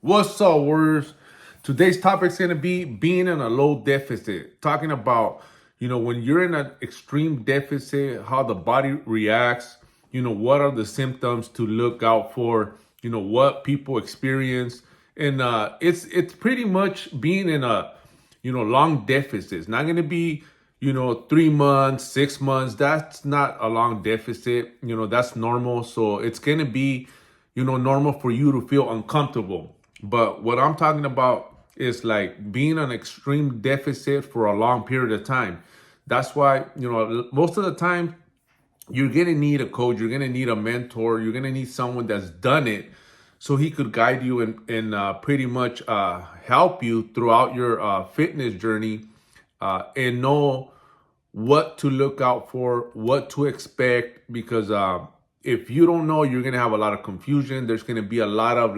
What's up, Warriors? Today's topic is going to be being in a low deficit. Talking about, when you're in an extreme deficit, how the body reacts, what are the symptoms to look out for, what people experience. And it's pretty much being in a, long deficit. It's not going to be, 3 months, 6 months. That's not a long deficit. That's normal. So it's going to be, normal for you to feel uncomfortable. But what I'm talking about is like being an extreme deficit for a long period of time. That's why, most of the time you're going to need a coach, you're going to need a mentor, you're going to need someone that's done it so he could guide you and pretty much help you throughout your fitness journey and know what to look out for, what to expect, because if you don't know, you're going to have a lot of confusion. There's going to be a lot of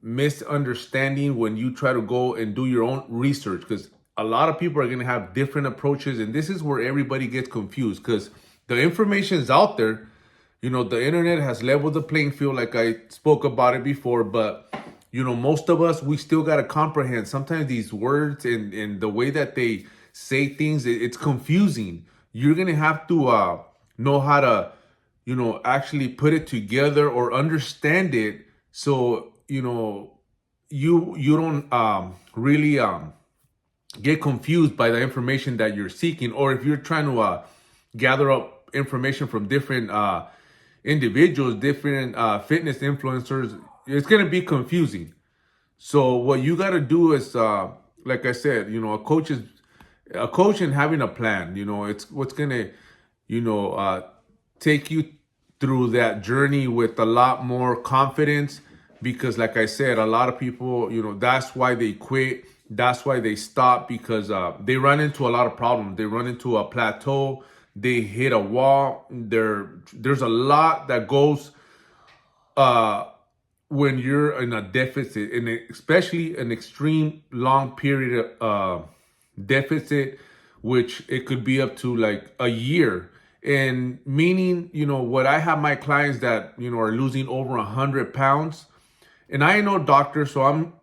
misunderstanding when you try to go and do your own research, because a lot of people are going to have different approaches. And this is where everybody gets confused because the information is out there. The internet has leveled the playing field, like I spoke about it before, but most of us, we still got to comprehend sometimes these words and the way that they say things. It's confusing. You're going to have to know how to, actually put it together or understand it. So, you don't really get confused by the information that you're seeking. Or if you're trying to gather up information from different individuals, different fitness influencers, it's going to be confusing. So what you got to do is, like I said, a coach and having a plan. It's what's going to, take you through that journey with a lot more confidence. Because like I said, a lot of people, that's why they quit. That's why they stop, because they run into a lot of problems. They run into a plateau. They hit a wall. There's a lot that goes when you're in a deficit, and especially an extreme long period deficit, which it could be up to like a year. And meaning, what I have my clients that, are losing over 100 pounds. And I ain't no doctor, so I'm,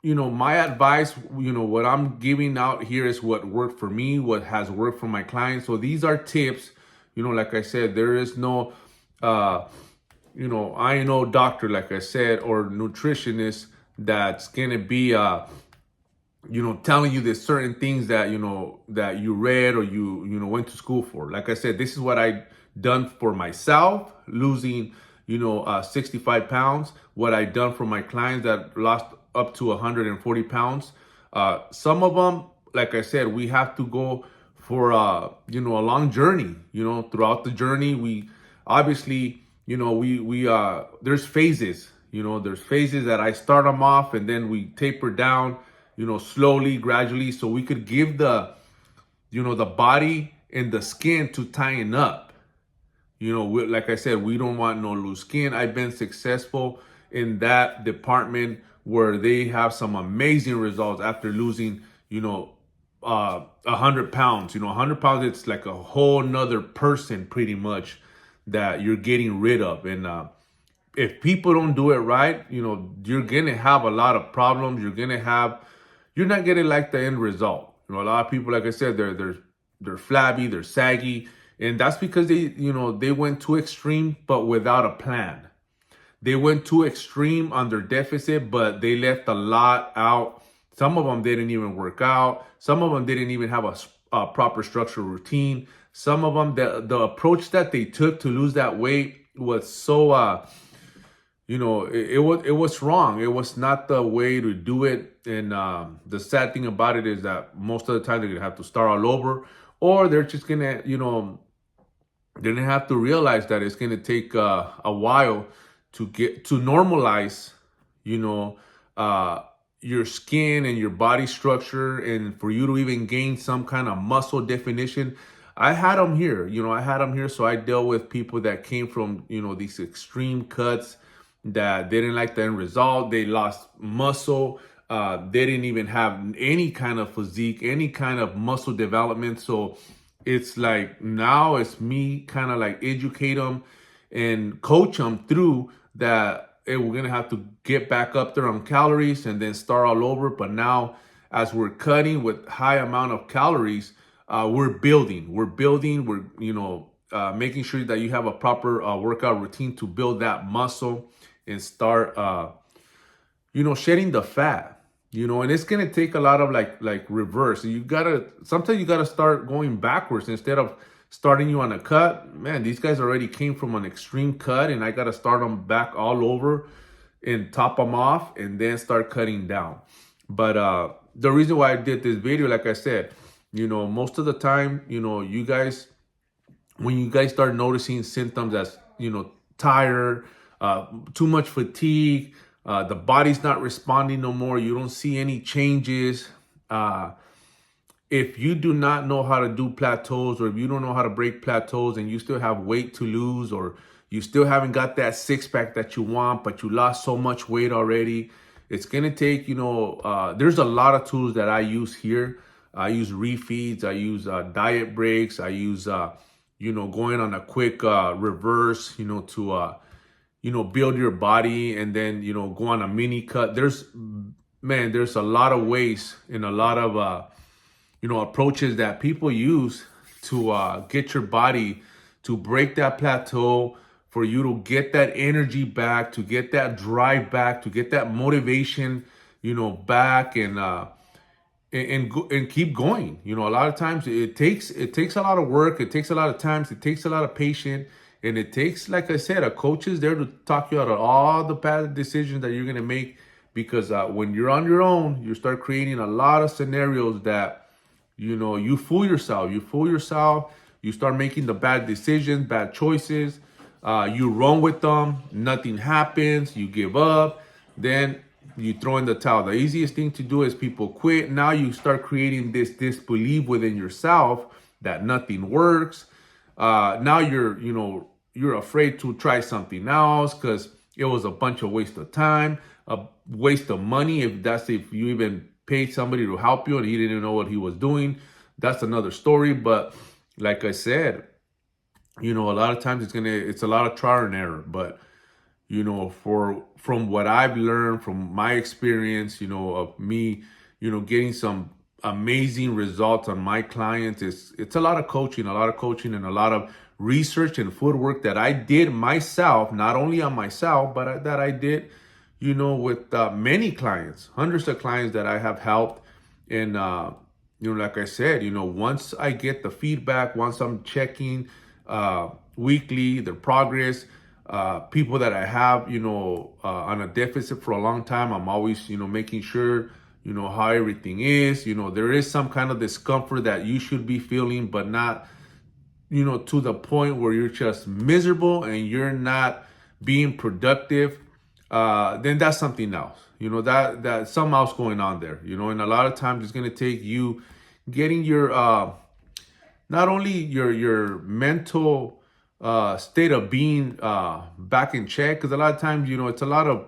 my advice, what I'm giving out here is what worked for me, what has worked for my clients. So these are tips, like I said, there is no, I ain't no doctor, like I said, or nutritionist that's gonna be, telling you there's certain things that, that you read or you went to school for. Like I said, this is what I done for myself, losing, 65 pounds, what I done for my clients that lost up to 140 pounds. Some of them, like I said, we have to go for, a long journey, throughout the journey. We obviously, there's phases, there's phases that I start them off and then we taper down, slowly, gradually, so we could give the, the body and the skin to tighten up. Like I said, we don't want no loose skin. I've been successful in that department where they have some amazing results after losing, 100 pounds. 100 pounds, it's like a whole nother person pretty much that you're getting rid of. And if people don't do it right, you're going to have a lot of problems. You're not getting like the end result. A lot of people, like I said, they're flabby, they're saggy. And that's because they went too extreme, but without a plan. They went too extreme on their deficit, but they left a lot out. Some of them didn't even work out. Some of them didn't even have a proper structural routine. Some of them, the approach that they took to lose that weight was so, it was wrong. It was not the way to do it. And the sad thing about it is that most of the time they're going to have to start all over, or they're just going to, they're going to have to realize that it's going to take a while to get to normalize, your skin and your body structure, and for you to even gain some kind of muscle definition. I had them here, so I dealt with people that came from, these extreme cuts that they didn't like the end result. They lost muscle. They didn't even have any kind of physique, any kind of muscle development. So it's like now it's me kind of like educate them and coach them through that. we're gonna have to get back up there on calories and then start all over. But now, as we're cutting with high amount of calories, we're building. We're making sure that you have a proper workout routine to build that muscle and start shedding the fat. And it's gonna take a lot of like reverse. Sometimes you gotta start going backwards instead of starting you on a cut. Man, these guys already came from an extreme cut, and I gotta start them back all over and top them off and then start cutting down. But the reason why I did this video, like I said, most of the time, you guys, when you guys start noticing symptoms as, tired, too much fatigue, the body's not responding no more, you don't see any changes. If you do not know how to do plateaus, or if you don't know how to break plateaus and you still have weight to lose, or you still haven't got that six pack that you want, but you lost so much weight already, it's going to take, there's a lot of tools that I use here. I use refeeds, I use diet breaks, I use, going on a quick reverse, to, build your body, and then, go on a mini cut. There's a lot of ways and a lot of, approaches that people use to get your body to break that plateau, for you to get that energy back, to get that drive back, to get that motivation, back, and keep going. A lot of times it takes a lot of work, it takes a lot of time, it takes a lot of patience, and it takes, like I said, a coach is there to talk you out of all the bad decisions that you're gonna make. Because when you're on your own, you start creating a lot of scenarios that you fool yourself. You start making the bad decisions, bad choices. You run with them. Nothing happens. You give up. Then you throw in the towel. The easiest thing to do is people quit. Now you start creating this disbelief within yourself that nothing works. Now you're afraid to try something else because it was a bunch of waste of time, a waste of money. If you even paid somebody to help you and he didn't know what he was doing, that's another story. But like I said, a lot of times it's a lot of trial and error. But from what I've learned from my experience, of me, getting some amazing results on my clients, it's a lot of coaching and a lot of research and footwork that I did myself, not only on myself, but that I did with many clients, hundreds of clients that I have helped. And, like I said, once I get the feedback, once I'm checking weekly their progress, people that I have, on a deficit for a long time, I'm always, making sure, how everything is. There is some kind of discomfort that you should be feeling, but not, to the point where you're just miserable and you're not being productive. Then that's something else, that's something else going on there, and a lot of times it's going to take you getting your, not only your mental, state of being, back in check. Cause a lot of times, it's a lot of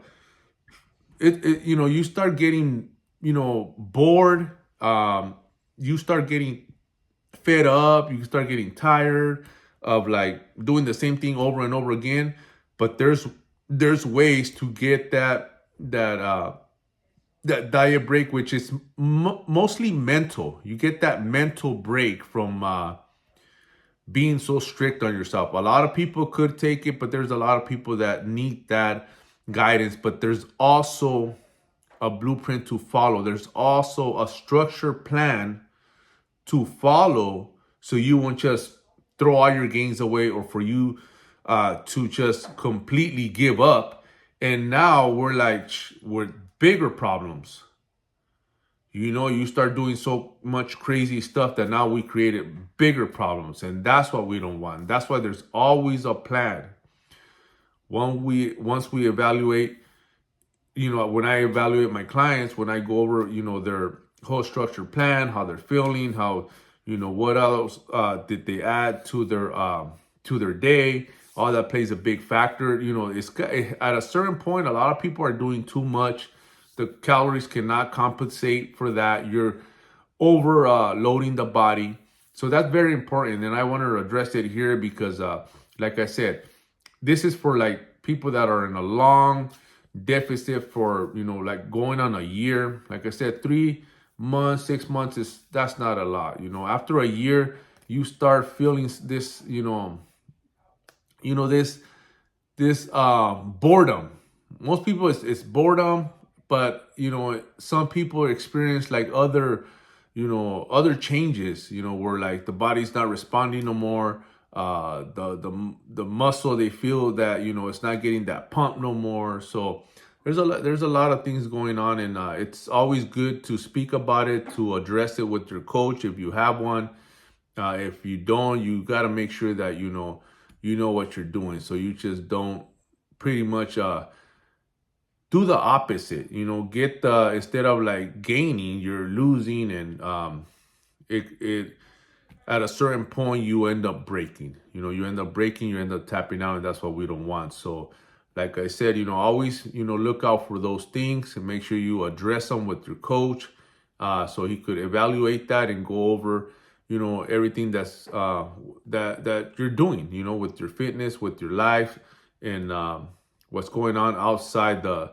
you start getting, bored. You start getting fed up. You start getting tired of like doing the same thing over and over again. But there's ways to get that diet break, which is mostly mental. You get that mental break from being so strict on yourself. A lot of people could take it, but there's a lot of people that need that guidance. But there's also a blueprint to follow. There's also a structured plan to follow, so you won't just throw all your gains away, or for you to just completely give up. And now we're bigger problems. You start doing so much crazy stuff that now we created bigger problems, and that's what we don't want. That's why there's always a plan. Once we evaluate, when I evaluate my clients, when I go over, their whole structured plan, how they're feeling, how, what else did they add to their day, all that plays a big factor. It's at a certain point, a lot of people are doing too much. The calories cannot compensate for that. You're overloading the body. So that's very important. And I want to address it here because, like I said, this is for like people that are in a long deficit for, like going on a year. Like I said, 3 months, 6 months that's not a lot. After a year, you start feeling this, this boredom. Most people it's boredom, but some people experience like other changes, where like the body's not responding no more. The muscle, they feel that it's not getting that pump no more. So there's a lot of things going on, and it's always good to speak about it, to address it with your coach if you have one. If you don't, you got to make sure that you know what you're doing, so you just don't pretty much do the opposite. Get the instead of like gaining, you're losing, and it at a certain point you end up breaking. You end up breaking, you end up tapping out, and that's what we don't want. So like I said, always look out for those things and make sure you address them with your coach, so he could evaluate that and go over everything that you're doing, with your fitness, with your life, and what's going on outside the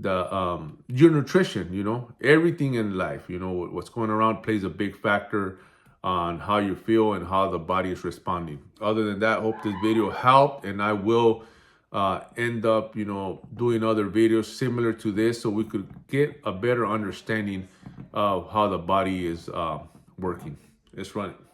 your nutrition. Everything in life, what's going around plays a big factor on how you feel and how the body is responding. Other than that, hope this video helped, and I will end up doing other videos similar to this, so we could get a better understanding of how the body is working. Let's run it.